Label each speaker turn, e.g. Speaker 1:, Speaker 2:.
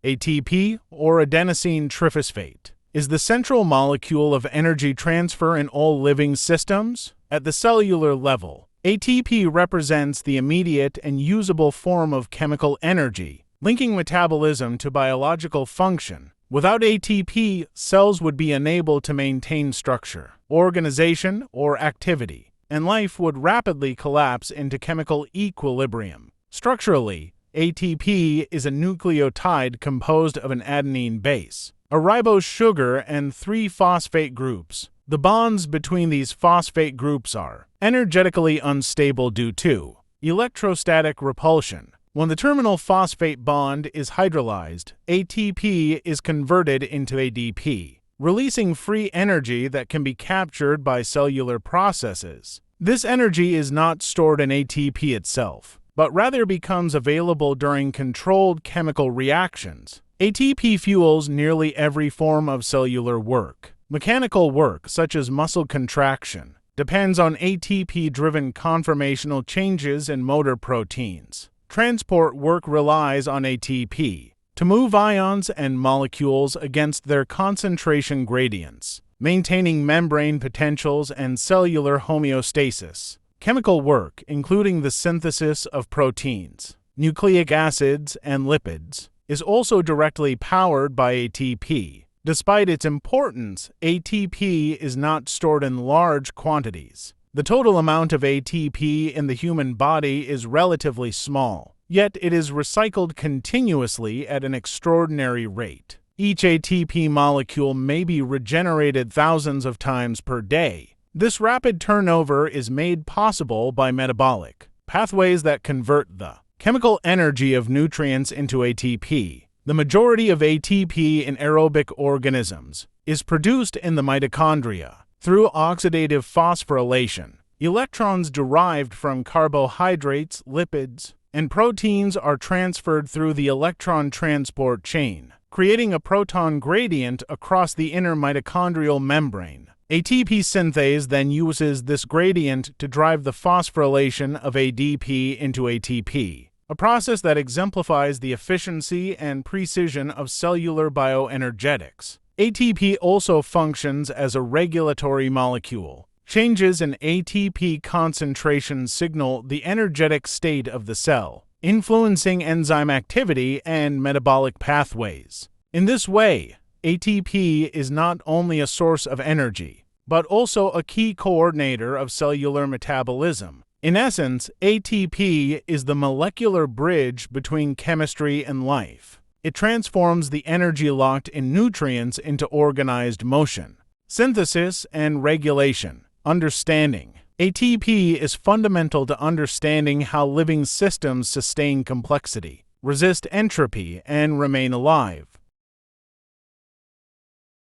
Speaker 1: ATP, or adenosine triphosphate, is the central molecule of energy transfer in all living systems. At the cellular level, ATP represents the immediate and usable form of chemical energy, linking metabolism to biological function. Without ATP, cells would be unable to maintain structure, organization, or activity, and life would rapidly collapse into chemical equilibrium. Structurally, ATP is a nucleotide composed of an adenine base, a ribose sugar, and 3 phosphate groups. The bonds between these phosphate groups are energetically unstable due to electrostatic repulsion. When the terminal phosphate bond is hydrolyzed, ATP is converted into ADP, releasing free energy that can be captured by cellular processes. This energy is not stored in ATP itself, but rather becomes available during controlled chemical reactions. ATP fuels nearly every form of cellular work. Mechanical work, such as muscle contraction, depends on ATP-driven conformational changes in motor proteins. Transport work relies on ATP to move ions and molecules against their concentration gradients, maintaining membrane potentials and cellular homeostasis. Chemical work, including the synthesis of proteins, nucleic acids, and lipids, is also directly powered by ATP. Despite its importance, ATP is not stored in large quantities. The total amount of ATP in the human body is relatively small, yet it is recycled continuously at an extraordinary rate. Each ATP molecule may be regenerated thousands of times per day. This rapid turnover is made possible by metabolic pathways that convert the chemical energy of nutrients into ATP. The majority of ATP in aerobic organisms is produced in the mitochondria through oxidative phosphorylation. Electrons derived from carbohydrates, lipids, and proteins are transferred through the electron transport chain, creating a proton gradient across the inner mitochondrial membrane. ATP synthase then uses this gradient to drive the phosphorylation of ADP into ATP, a process that exemplifies the efficiency and precision of cellular bioenergetics. ATP also functions as a regulatory molecule. Changes in ATP concentration signal the energetic state of the cell, influencing enzyme activity and metabolic pathways. In this way, ATP is not only a source of energy, but also a key coordinator of cellular metabolism. In essence, ATP is the molecular bridge between chemistry and life. It transforms the energy locked in nutrients into organized motion, synthesis, and regulation. Understanding ATP is fundamental to understanding how living systems sustain complexity, resist entropy, and remain alive.